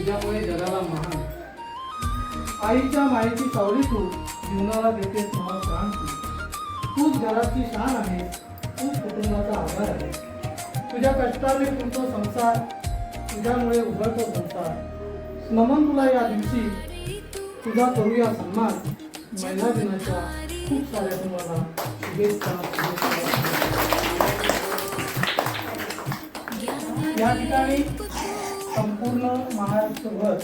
तुझ्यामुळे जगाला महान. आईच्या मायेची सावली तू, जीवनाला देतेस मला प्राण तू. तूच घराची शान आहे, तूच कुटुंबाचा आधार आहे. तुझ्या कष्टाने फुलतो संसार, तुझ्यामुळे उघडतो संसार. नमन तुला या दिवशी, तुझा करूया सन्मान. महिला दिनाच्या खूप साऱ्या तुम्हाला शुभेच्छा. या ठिकाणी संपूर्ण महाराष्ट्रभर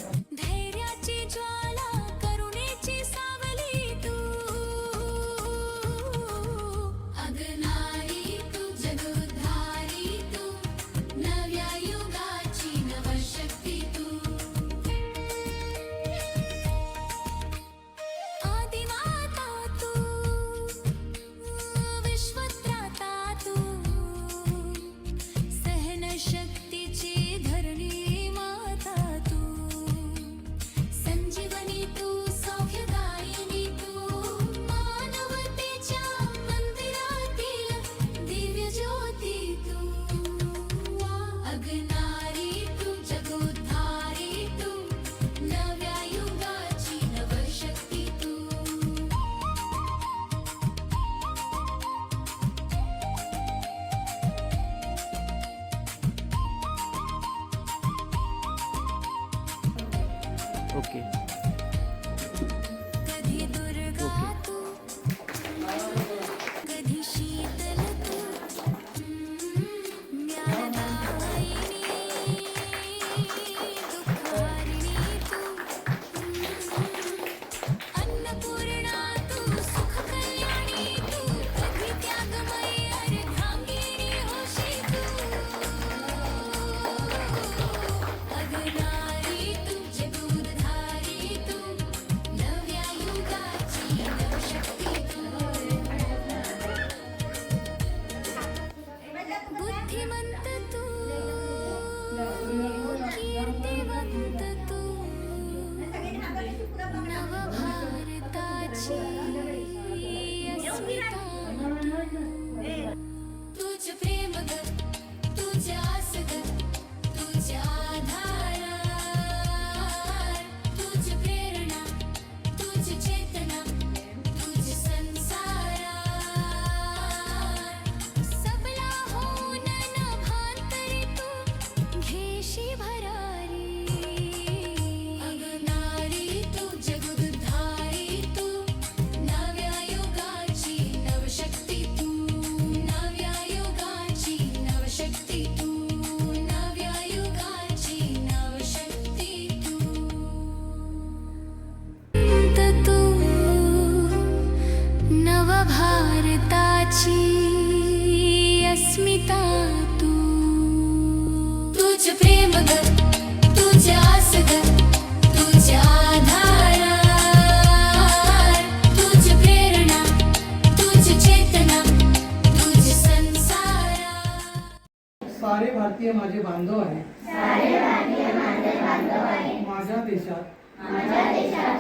ओके कधी दुर्गा तू, कधी शीतल तू, ज्ञानदायिनी, दुःखहारिणी तू, अन्नपूर्णा तू, सुख कल्याणी तू, कधी त्यागमयी अर्धांगिनी होशी तू. अगनारी तू, जगूधारी तू, नव्या युगाची नवशक्ती तू. बुद्धिमंत तू, कीर्तिवंत तू, नवभारताची अस्मिता तू. तुझ प्रेम ग, तुझ आस ग, तुझ आधार, तुझ प्रेरणा, तुझ चेतना, तुझ संसार. सबला होऊन नभांतरी तू, घेशी भरारी. अगनारी तू, जगुद्धारी तू, नव्या युगाची नवशक्ती तू. नव्या युगाची नवशक्ती तू. नव्या युगाची नवशक्ती तू. तू नवभारताची अस्मिता तू. तुझ प्रेम ग, तुझ आस ग, तुझ आधार, तुझ प्रेरणा, तुझ चेतना, तुझ संसार. सारे भारतीय माझे बांधव आहे. माझ्या देशात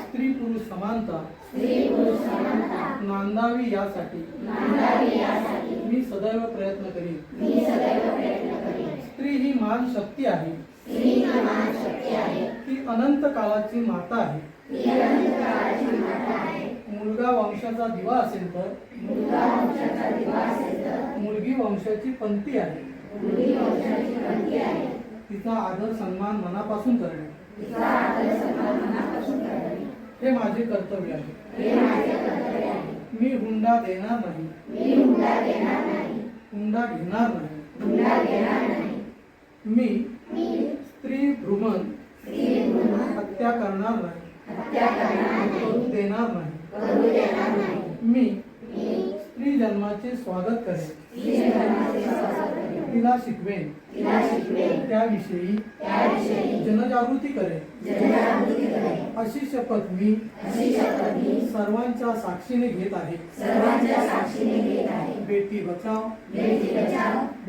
स्त्री पुरुष समानता नांदावी यासाठी मी सदैव प्रयत्न करीन. स्त्री ही मान शक्ती आहे. ती अनंत काळाची माता आहे. मुलगा वंशाचा दिवा असेल तर मुलगी वंशाची पंथी आहे. तिचा आदर सन्मान मनापासून करणे हे माझे कर्तव्य आहे. मी हुंडा देणार नाही. हुंडा घेणार नाही. मी स्त्री भ्रूमण हत्या करणार नाही. करू देणार नाही. मी स्त्री जन्माचे स्वागत करेन. तिला शिकवेन. त्याविषयी जनजागृती करेन. अशी शपथ मी सर्वांच्या साक्षीने घेत आहे. बेटी बचाव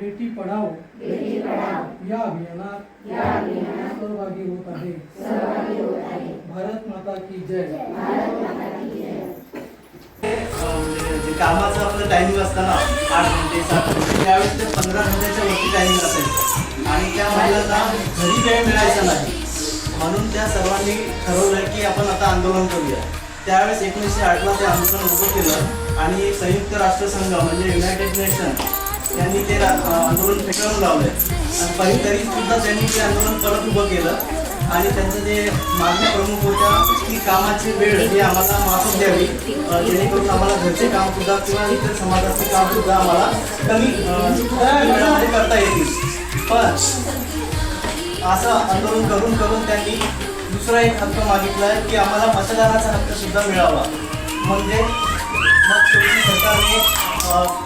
बेटी पढाओ या अभियानात सहभागी होत आहे. भारत माता की जय. कामाचं आपलं टायमिंग असताना 8 घंटे 7 घंटे त्यावेळेस ते 15 घंट्याच्या वरती टायमिंग असायचं आणि त्या महिलांना घरी वेळ मिळायचा नाही. म्हणून त्या सर्वांनी ठरवलं की आपण आता आंदोलन करूया. त्यावेळेस 1908ला ते आंदोलन उभं केलं आणि संयुक्त राष्ट्रसंघ म्हणजे युनायटेड नेशन यांनी ते आंदोलन फेटाळून लावलंय. आणि तरी सुद्धा त्यांनी ते आंदोलन परत उभं केलं आणि त्यांचं जे मागण्या प्रमुख होत्या की कामाची वेळ ही आम्हाला माफक द्यावी, जेणेकरून आम्हाला घरचे काम सुद्धा किंवा इतर समाजाचे काम सुद्धा आम्हाला कमी वेळामध्ये करता येतील. पण असं आंदोलन करून करून त्यांनी दुसरा एक हक्क मागितला की आम्हाला मतदानाचा हक्क सुद्धा मिळावा. म्हणजे मग शेवटी सरकारने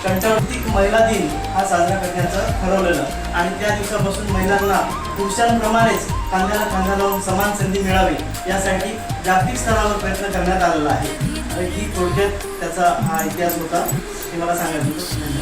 कंटाळूतिक महिला दिन हा साजरा करण्याचं ठरवलेलं आणि त्या दिवसापासून महिलांना पुरुषांप्रमाणेच खांद्याला खांदा लावून समान संधी मिळावी यासाठी जागतिक स्तरावर प्रयत्न करण्यात आलेला आहे. ही थोडक्यात त्याचा हा इतिहास होता हे मला सांगायचं होतं.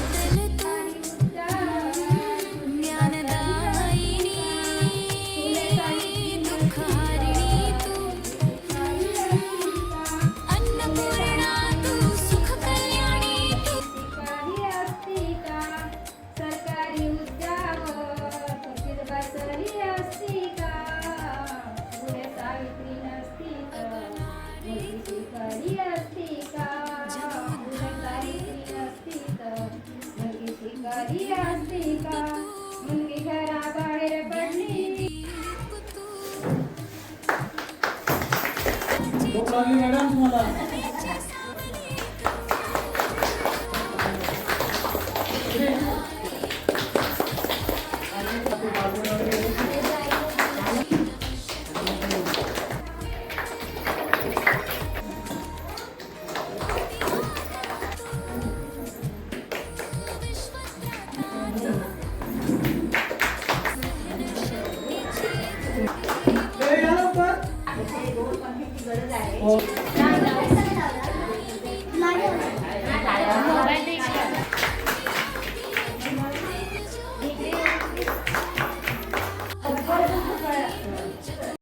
धन्यवाद. मुलगी घराबाहेर पडली. भूक लागली मॅडम तुम्हाला? गरज आहे.